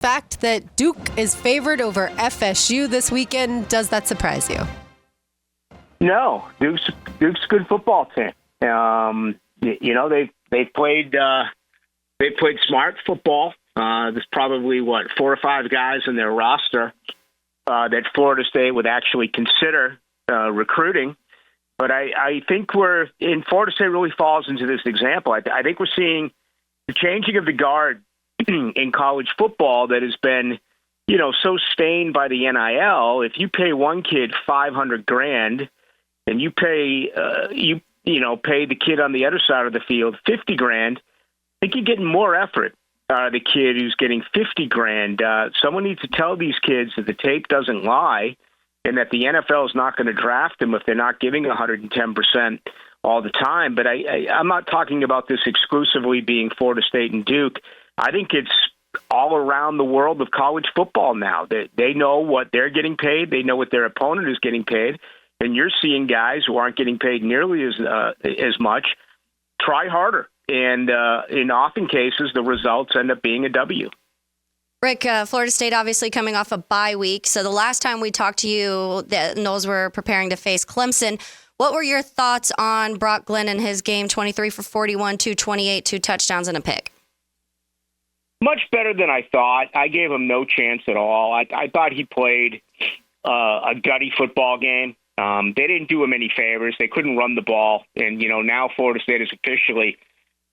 Fact that Duke is favored over FSU this weekend, does that surprise you? No, Duke's a good football team. They've played smart football. There's probably 4 or 5 guys in their roster that Florida State would actually consider recruiting. But I think Florida State really falls into this example. I think we're seeing the changing of the guard in college football that has been, so stained by the NIL. If you pay one kid $500,000 and you pay pay the kid on the other side of the field $50,000, I think you're getting more effort out of the kid who's getting $50,000. Someone needs to tell these kids that the tape doesn't lie and that the NFL is not going to draft them if they're not giving 110% all the time. But I'm not talking about this exclusively being Florida State and Duke. I think it's all around the world of college football now. They know what they're getting paid. They know what their opponent is getting paid. And you're seeing guys who aren't getting paid nearly as much try harder. And in often cases, the results end up being a W. Rick, Florida State obviously coming off a bye week. So the last time we talked to you, the Noles were preparing to face Clemson. What were your thoughts on Brock Glenn and his game? 23 for 41, 228, 2 touchdowns and a pick. Much better than I thought. I gave him no chance at all. I thought he played a gutty football game. They didn't do him any favors. They couldn't run the ball. And, now Florida State is officially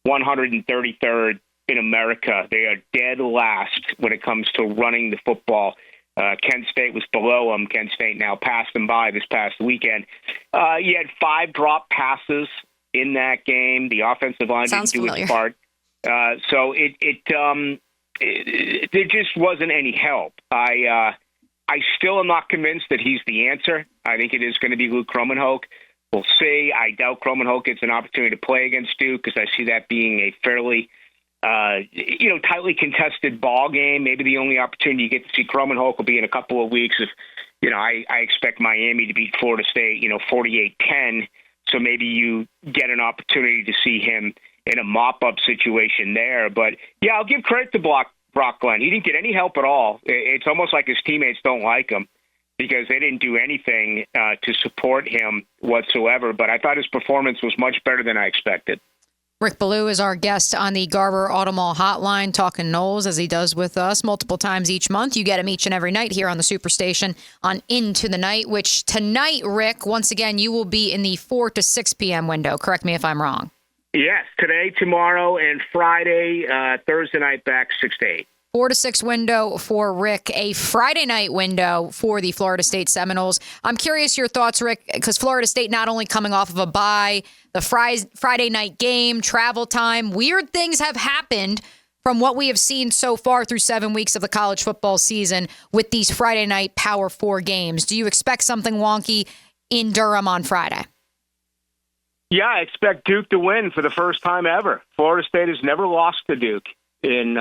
133rd in America. They are dead last when it comes to running the football. Kent State was below them. Kent State now passed them by this past weekend. You had 5 drop passes in that game. The offensive line didn't do its part. So there just wasn't any help. I still am not convinced that he's the answer. I think it is going to be Luke Kromenhoek. We'll see. I doubt Kromenhoek gets an opportunity to play against Duke because I see that being a fairly tightly contested ball game. Maybe the only opportunity you get to see Kromenhoek will be in a couple of weeks. If I expect Miami to beat Florida State, 48-10. So maybe you get an opportunity to see him in a mop-up situation there. But, yeah, I'll give credit to Brock Glenn. He didn't get any help at all. It's almost like his teammates don't like him because they didn't do anything to support him whatsoever. But I thought his performance was much better than I expected. Rick Ballou is our guest on the Garber Automall Hotline, talking Noles as he does with us multiple times each month. You get him each and every night here on the Superstation on Into the Night, which tonight, Rick, once again, you will be in the 4 to 6 p.m. window. Correct me if I'm wrong. Yes, today, tomorrow, and Friday, Thursday night back 6 to 8. 4 to 6 window for Rick, a Friday night window for the Florida State Seminoles. I'm curious your thoughts, Rick, because Florida State not only coming off of a bye, the Friday night game, travel time, weird things have happened from what we have seen so far through 7 weeks of the college football season with these Friday night Power 4 games. Do you expect something wonky in Durham on Friday? Yeah, I expect Duke to win for the first time ever. Florida State has never lost to Duke in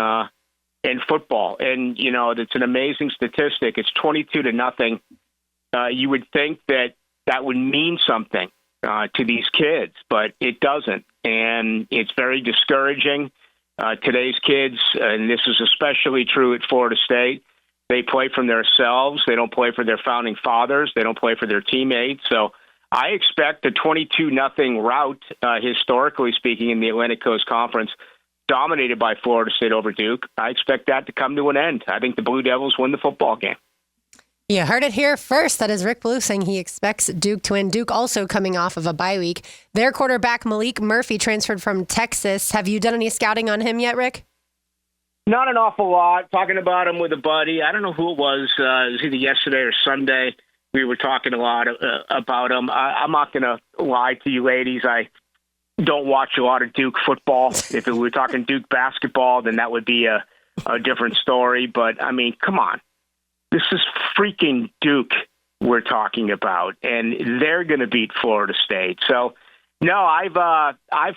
football. And, it's an amazing statistic. It's 22-0. You would think that would mean something to these kids, but it doesn't. And it's very discouraging. Today's kids, and this is especially true at Florida State, they play from themselves. They don't play for their founding fathers. They don't play for their teammates. So I expect a 22-0 rout, historically speaking, in the Atlantic Coast Conference, dominated by Florida State over Duke. I expect that to come to an end. I think the Blue Devils win the football game. You heard it here first. That is Rick Ballou saying he expects Duke to win. Duke also coming off of a bye week. Their quarterback, Malik Murphy, transferred from Texas. Have you done any scouting on him yet, Rick? Not an awful lot. Talking about him with a buddy. I don't know who it was. It was either yesterday or Sunday. We were talking a lot about him. I'm not going to lie to you ladies. I don't watch a lot of Duke football. If we were talking Duke basketball, then that would be a different story. But, I mean, come on. This is freaking Duke we're talking about, and they're going to beat Florida State. So, no, I've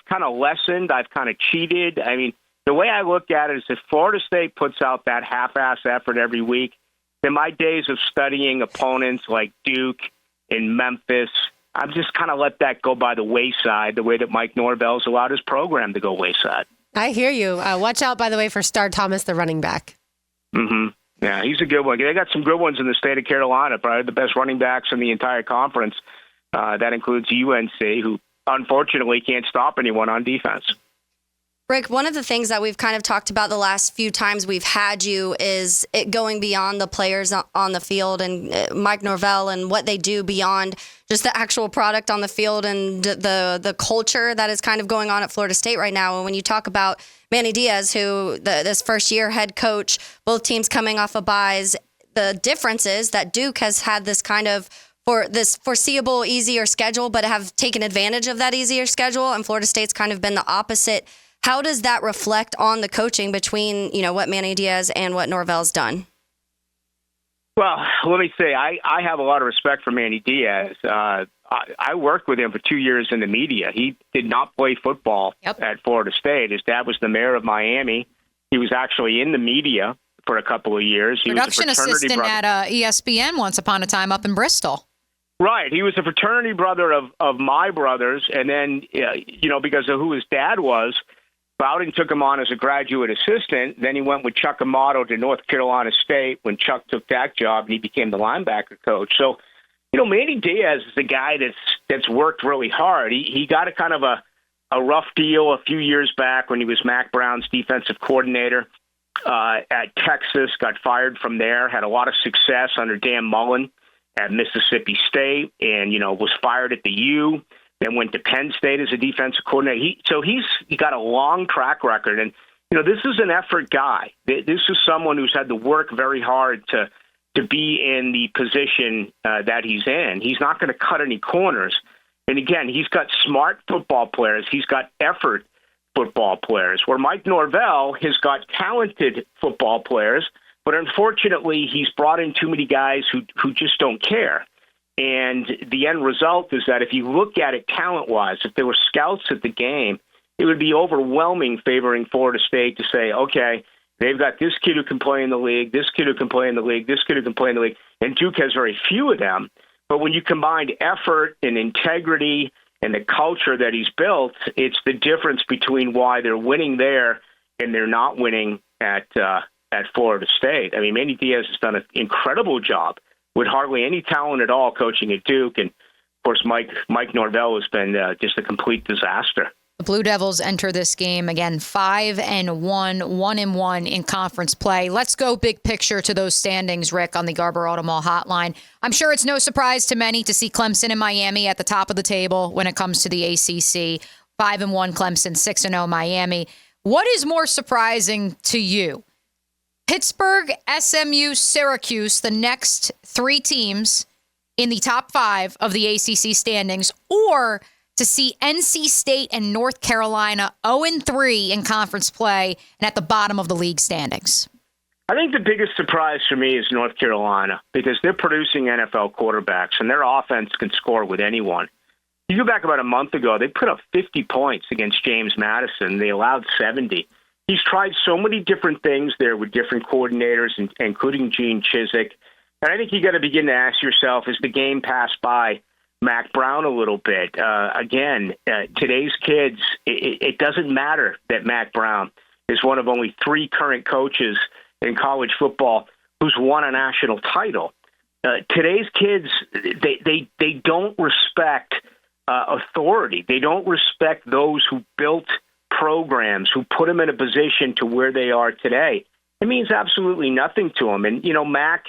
kind of lessened. I've kind of cheated. I mean, the way I look at it is if Florida State puts out that half-ass effort every week, then my days of studying opponents like Duke and Memphis, I've just kind of let that go by the wayside, the way that Mike Norvell's allowed his program to go wayside. I hear you. Watch out, by the way, for Star Thomas, the running back. Yeah, he's a good one. They got some good ones in the state of Carolina, probably the best running backs in the entire conference. That includes UNC, who unfortunately can't stop anyone on defense. Rick, one of the things that we've kind of talked about the last few times we've had you is it going beyond the players on the field and Mike Norvell and what they do beyond just the actual product on the field and the culture that is kind of going on at Florida State right now. And when you talk about Manny Diaz, who this first-year head coach, both teams coming off of byes, the difference is that Duke has had this kind of this foreseeable, easier schedule, but have taken advantage of that easier schedule, and Florida State's kind of been the opposite. How does that reflect on the coaching between, what Manny Diaz and what Norvell's done? Well, let me say, I have a lot of respect for Manny Diaz. I worked with him for 2 years in the media. He did not play football at Florida State. His dad was the mayor of Miami. He was actually in the media for a couple of years. He Production was a assistant brother at ESPN once upon a time up in Bristol. Right. He was a fraternity brother of my brothers. And then, because of who his dad was, Bowden took him on as a graduate assistant. Then he went with Chuck Amato to North Carolina State when Chuck took that job, and he became the linebacker coach. So, Manny Diaz is a guy that's worked really hard. He got a kind of a rough deal a few years back when he was Mac Brown's defensive coordinator at Texas, got fired from there, had a lot of success under Dan Mullen at Mississippi State, and, was fired at the U. Then went to Penn State as a defensive coordinator. He got a long track record. And, this is an effort guy. This is someone who's had to work very hard to be in the position that he's in. He's not going to cut any corners. And, again, he's got smart football players. He's got effort football players, where Mike Norvell has got talented football players, but unfortunately he's brought in too many guys who just don't care. And the end result is that if you look at it talent-wise, if there were scouts at the game, it would be overwhelming favoring Florida State to say, okay, they've got this kid who can play in the league, this kid who can play in the league, this kid who can play in the league, and Duke has very few of them. But when you combine effort and integrity and the culture that he's built, it's the difference between why they're winning there and they're not winning at Florida State. I mean, Manny Diaz has done an incredible job with hardly any talent at all coaching at Duke. And, of course, Mike Norvell has been just a complete disaster. The Blue Devils enter this game, again, 5-1, 1-1 in conference play. Let's go big picture to those standings, Rick, on the Garber Auto Mall hotline. I'm sure it's no surprise to many to see Clemson and Miami at the top of the table when it comes to the ACC. 5-1 Clemson, 6-0 Miami. What is more surprising to you? Pittsburgh, SMU, Syracuse, the next three teams in the top 5 of the ACC standings, or to see NC State and North Carolina 0-3 in conference play and at the bottom of the league standings? I think the biggest surprise for me is North Carolina, because they're producing NFL quarterbacks and their offense can score with anyone. You go back about a month ago, they put up 50 points against James Madison. They allowed 70. He's tried so many different things there with different coordinators, including Gene Chizik. And I think you got to begin to ask yourself, as the game passed by Mac Brown a little bit, today's kids, it doesn't matter that Mac Brown is one of only 3 current coaches in college football who's won a national title. Today's kids, they don't respect authority. They don't respect those who built programs, who put them in a position to where they are today. It means absolutely nothing to them. And, Mac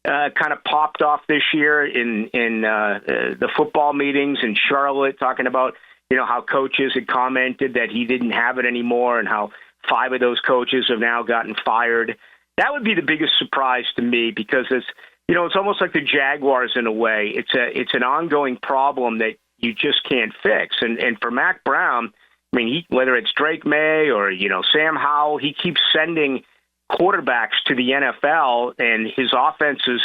kind of popped off this year in the football meetings in Charlotte, talking about, how coaches had commented that he didn't have it anymore and how 5 of those coaches have now gotten fired. That would be the biggest surprise to me, because it's almost like the Jaguars in a way. It's an ongoing problem that you just can't fix. And for Mac Brown, I mean, whether it's Drake May or, Sam Howell, he keeps sending quarterbacks to the NFL, and his offenses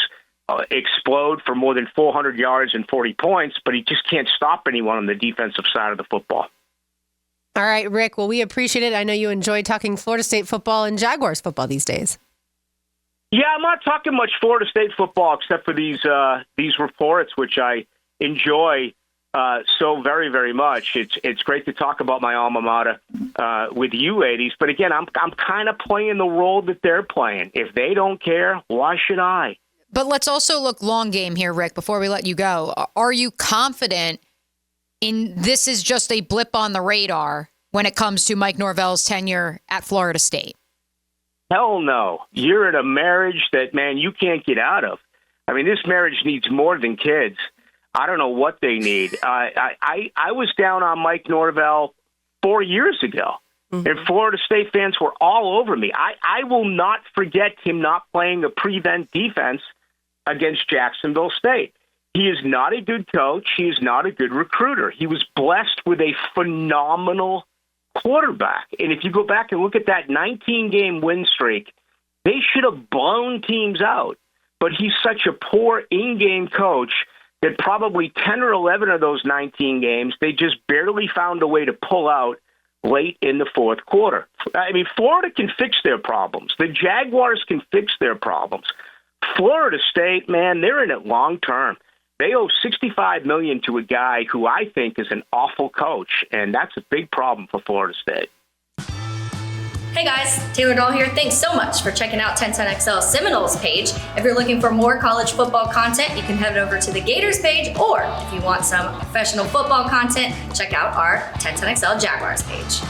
explode for more than 400 yards and 40 points, but he just can't stop anyone on the defensive side of the football. All right, Rick. Well, we appreciate it. I know you enjoy talking Florida State football and Jaguars football these days. Yeah, I'm not talking much Florida State football except for these reports, which I enjoy so very, very much. It's great to talk about my alma mater with you ladies. But again, I'm kind of playing the role that they're playing. If they don't care, why should I? But let's also look long game here, Rick, before we let you go. Are you confident in this is just a blip on the radar when it comes to Mike Norvell's tenure at Florida State? Hell no. You're in a marriage that, man, you can't get out of. I mean, this marriage needs more than kids. I don't know what they need. I was down on Mike Norvell 4 years ago, and Florida State fans were all over me. I will not forget him not playing a prevent defense against Jacksonville State. He is not a good coach. He is not a good recruiter. He was blessed with a phenomenal quarterback. And if you go back and look at that 19-game win streak, they should have blown teams out. But he's such a poor in-game coach that probably 10 or 11 of those 19 games, they just barely found a way to pull out late in the fourth quarter. I mean, Florida can fix their problems. The Jaguars can fix their problems. Florida State, man, they're in it long term. They owe $65 million to a guy who I think is an awful coach, and that's a big problem for Florida State. Hey guys, Taylor Dahl here. Thanks so much for checking out 1010XL Seminoles page. If you're looking for more college football content, you can head over to the Gators page, or if you want some professional football content, check out our 1010XL Jaguars page.